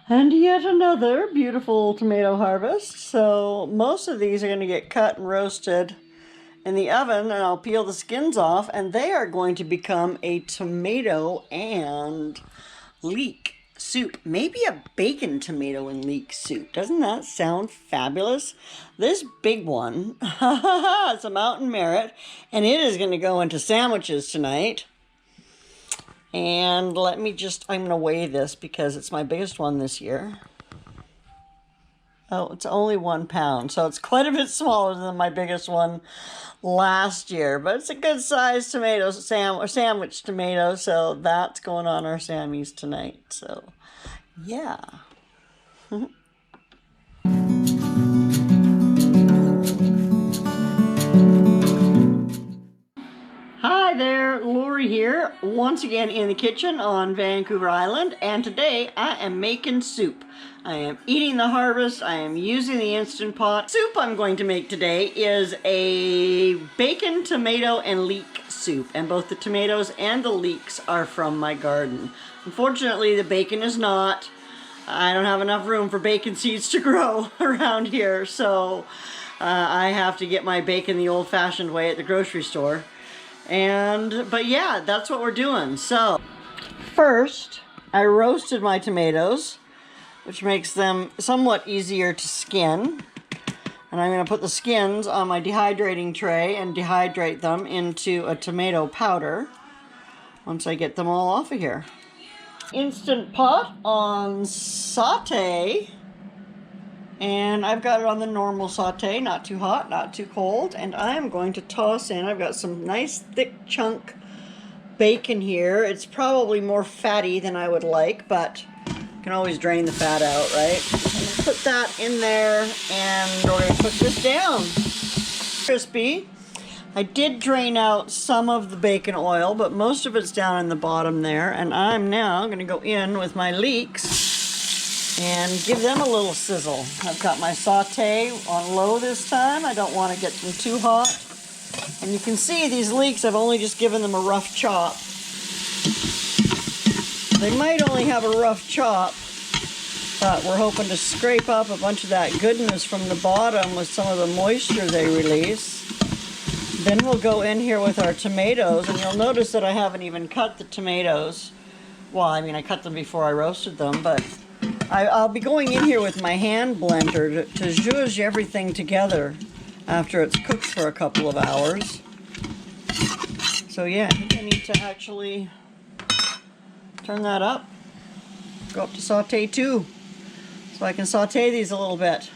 And yet another beautiful tomato harvest. So most of these are going to get cut and roasted in the oven, and I'll peel the skins off, and they are going to become a tomato and leek soup. Maybe a bacon tomato and leek soup. Doesn't that sound fabulous? This big one, it's a mountain merit, and it is going to go into sandwiches tonight. And I'm going to weigh this because it's my biggest one this year. Oh, it's only 1 pound, so it's quite a bit smaller than my biggest one last year. But it's a good sized tomato, sandwich tomato, so that's going on our Sammys tonight. So, yeah. Hi there, Lorrie here, once again in the kitchen on Vancouver Island, and today I am making soup. I am eating the harvest, I am using the Instant Pot. Soup I'm going to make today is a bacon, tomato, and leek soup, and both the tomatoes and the leeks are from my garden. Unfortunately, the bacon is not. I don't have enough room for bacon seeds to grow around here, so I have to get my bacon the old-fashioned way at the grocery store. But yeah, that's what we're doing. So first, I roasted my tomatoes, which makes them somewhat easier to skin. And I'm going to put the skins on my dehydrating tray and dehydrate them into a tomato powder once I get them all off of here. Instant Pot on saute. And I've got it on the normal saute, not too hot, not too cold. And I'm going to toss in, I've got some nice thick chunk bacon here. It's probably more fatty than I would like, but you can always drain the fat out, right? Put that in there, and we're going to cook this down. Crispy. I did drain out some of the bacon oil, but most of it's down in the bottom there. And I'm now going to go in with my leeks and give them a little sizzle. I've got my saute on low this time. I don't want to get them too hot. And you can see these leeks, I've only just given them a rough chop. They might only have a rough chop, but we're hoping to scrape up a bunch of that goodness from the bottom with some of the moisture they release. Then we'll go in here with our tomatoes, and you'll notice that I haven't even cut the tomatoes. Well, I mean, I cut them before I roasted them, but I'll be going in here with my hand blender to zhuzh everything together after it's cooked for a couple of hours. So yeah, I think I need to actually turn that up. Go up to saute 2, so I can saute these a little bit.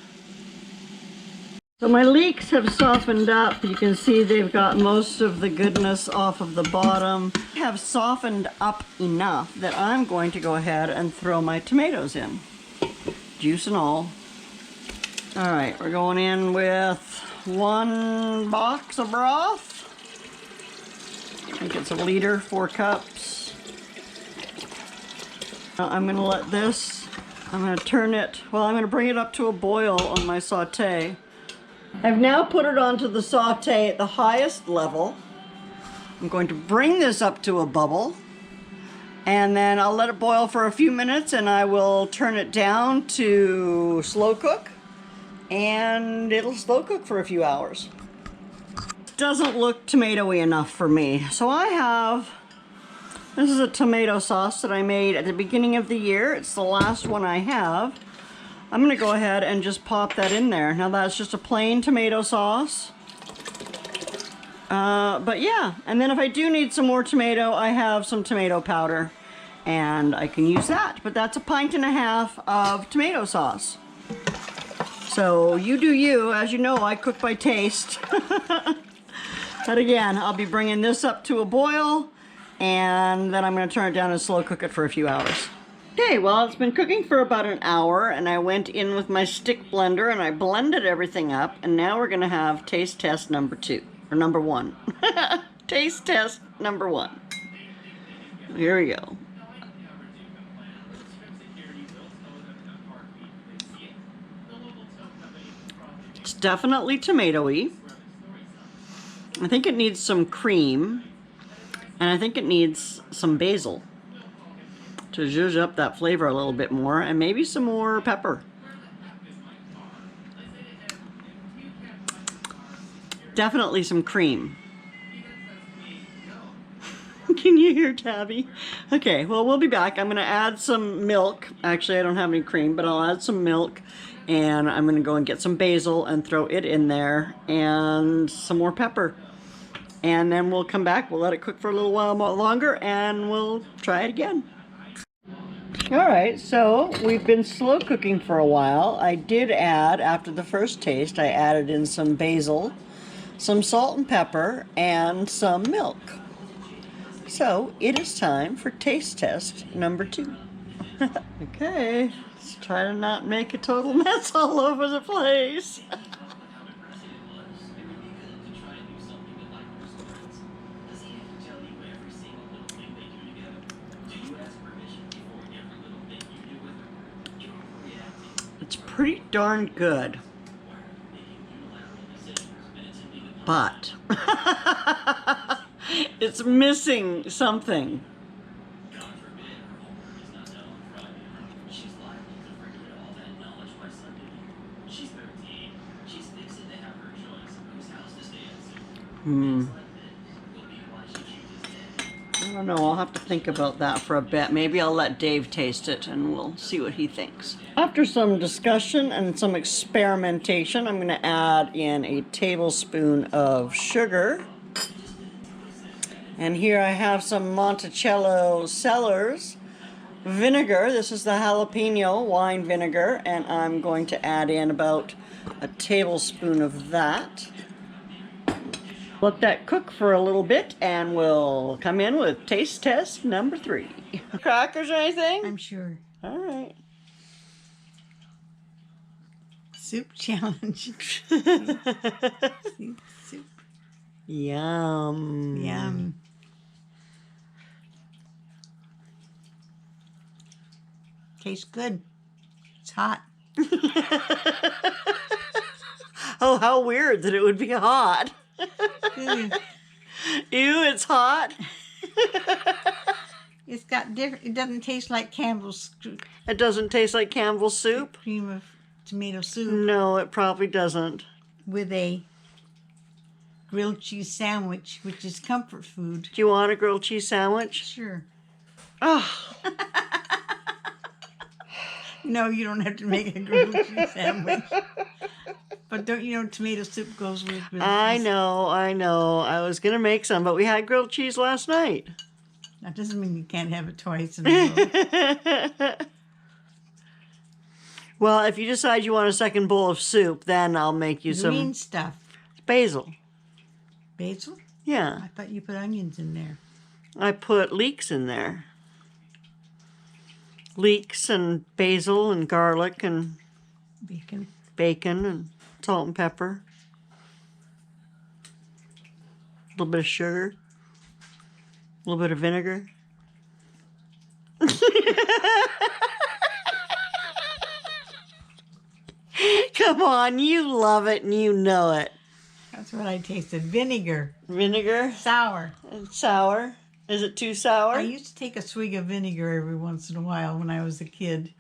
So my leeks have softened up. You can see they've got most of the goodness off of the bottom. Have softened up enough that I'm going to go ahead and throw my tomatoes in. Juice and all. Alright, we're going in with 1 box of broth. I think it's 1 liter, 4 cups. I'm going to let this, I'm going to turn it, well, I'm going to bring it up to a boil on my saute. I've now put it onto the saute at the highest level. I'm going to bring this up to a bubble, and then I'll let it boil for a few minutes, and I will turn it down to slow cook, and it'll slow cook for a few hours. It doesn't look tomatoey enough for me, so this is a tomato sauce that I made at the beginning of the year. It's the last one I have. I'm going to go ahead and just pop that in there. Now that's just a plain tomato sauce. But yeah, and then if I do need some more tomato, I have some tomato powder and I can use that. But that's 1.5 pints of tomato sauce. So you do you. As you know, I cook by taste. But again, I'll be bringing this up to a boil, and then I'm going to turn it down and slow cook it for a few hours. Okay, well, it's been cooking for about an hour, and I went in with my stick blender and I blended everything up, and now we're going to have taste test number 2, or number 1. Taste test number 1. Here we go. It's definitely tomatoey. I think it needs some cream, and I think it needs some basil. to zhuzh up that flavor a little bit more, and maybe some more pepper. Definitely some cream. Can you hear Tabby? Okay, well, we'll be back. I'm going to add some milk. Actually, I don't have any cream, but I'll add some milk. And I'm going to go and get some basil and throw it in there. And some more pepper. And then we'll come back. We'll let it cook for a little while longer. And we'll try it again. Alright, so we've been slow cooking for a while. I did add, after the first taste, I added in some basil, some salt and pepper, and some milk. So it is time for taste test number 2. Okay, let's try to not make a total mess all over the place. It's pretty darn good. But it's missing something. I don't know, I'll have to think about that for a bit. Maybe I'll let Dave taste it and we'll see what he thinks. After some discussion and some experimentation, I'm going to add in a tablespoon of sugar. And here I have some Monticello Cellars vinegar. This is the jalapeno wine vinegar, and I'm going to add in about a tablespoon of that. Let that cook for a little bit, and we'll come in with taste test number 3. Crackers or anything? I'm sure. All right. Soup challenge. Soup. Yum. Yum. Tastes good. It's hot. Oh, how weird that it would be hot. Ew. Ew, it's hot. It's got different. It doesn't taste like Campbell's. It doesn't taste like Campbell's soup? Cream of tomato soup. No, it probably doesn't. With a grilled cheese sandwich, which is comfort food. Do you want a grilled cheese sandwich? Sure. Oh. No, you don't have to make a grilled cheese sandwich. But don't you know tomato soup goes with grilled cheese? I know. I was going to make some, but we had grilled cheese last night. That doesn't mean you can't have it twice in a row. Well, if you decide you want a second bowl of soup, then I'll make you some Green stuff. basil. Basil? Yeah. I thought you put onions in there. I put leeks in there. Leeks and basil and garlic and Bacon. and salt and pepper. A little bit of sugar. A little bit of vinegar. Come on, you love it and you know it. That's what I tasted. Vinegar. Vinegar? Sour. It's sour. Is it too sour? I used to take a swig of vinegar every once in a while when I was a kid.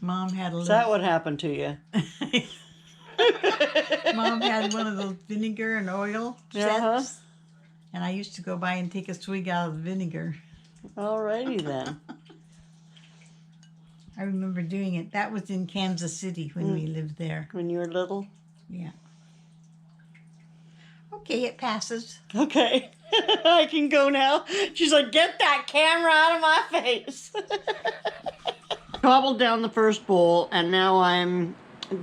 Mom had a little... Is that what happened to you? Mom had one of those vinegar and oil sets. Uh-huh. And I used to go by and take a swig out of the vinegar. Alrighty then. I remember doing it. That was in Kansas City when we lived there. When you were little? Yeah. Okay, it passes. Okay. I can go now. She's like, get that camera out of my face. Gobbled down the first bowl, and now I'm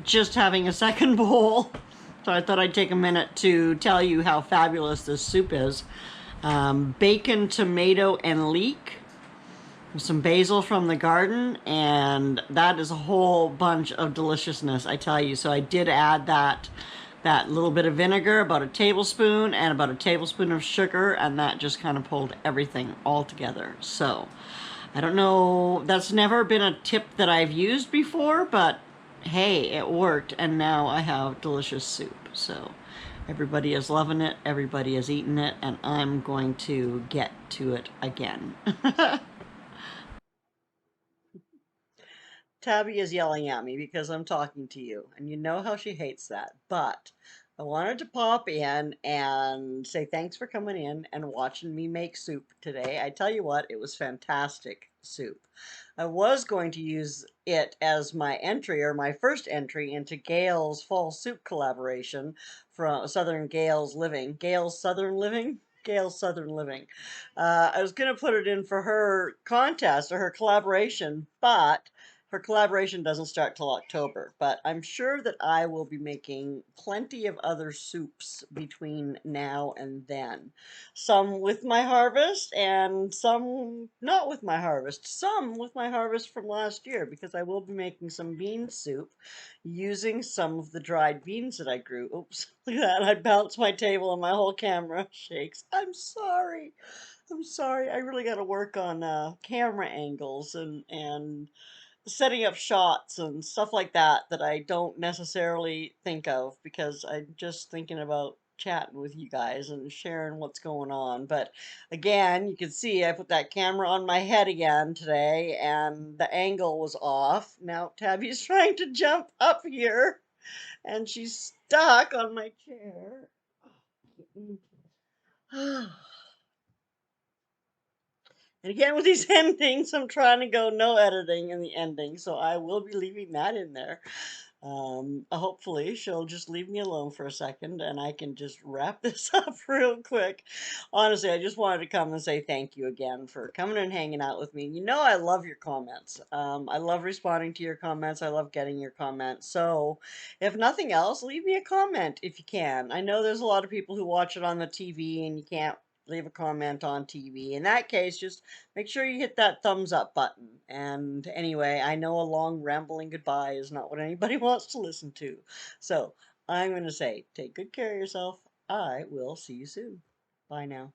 just having a second bowl. So I thought I'd take a minute to tell you how fabulous this soup is. Bacon, tomato, and leek. Some basil from the garden, and that is a whole bunch of deliciousness, I tell you. So I did add that little bit of vinegar, about a tablespoon, and about a tablespoon of sugar, and that just kind of pulled everything all together. So I don't know, that's never been a tip that I've used before, but hey, it worked, and now I have delicious soup. So everybody is loving it, everybody is eating it, and I'm going to get to it again. Tabby is yelling at me because I'm talking to you, and you know how she hates that. But I wanted to pop in and say thanks for coming in and watching me make soup today. I tell you what, it was fantastic soup. I was going to use it as my entry or my first entry into Gail's fall soup collaboration from Southern Gail's Living. Gail's Southern Living? Gail's Southern Living. I was going to put it in for her contest or her collaboration, but her collaboration doesn't start till October, but I'm sure that I will be making plenty of other soups between now and then. Some with my harvest and some not with my harvest. Some with my harvest from last year because I will be making some bean soup using some of the dried beans that I grew. Oops, look at that. I bounced my table and my whole camera shakes. I'm sorry. I'm sorry. I really got to work on camera angles and setting up shots and stuff like that that I don't necessarily think of because I'm just thinking about chatting with you guys and sharing what's going on. But again, you can see I put that camera on my head again today and the angle was off. Now Tabby's trying to jump up here and she's stuck on my chair. And again, with these endings, I'm trying to go no editing in the ending, so I will be leaving that in there. Hopefully she'll just leave me alone for a second and I can just wrap this up real quick. Honestly, I just wanted to come and say thank you again for coming and hanging out with me. You know I love your comments. I love responding to your comments. I love getting your comments. So if nothing else, leave me a comment if you can. I know there's a lot of people who watch it on the TV and you can't leave a comment on TV. In that case, just make sure you hit that thumbs up button. And anyway, I know a long rambling goodbye is not what anybody wants to listen to. So I'm going to say, take good care of yourself. I will see you soon. Bye now.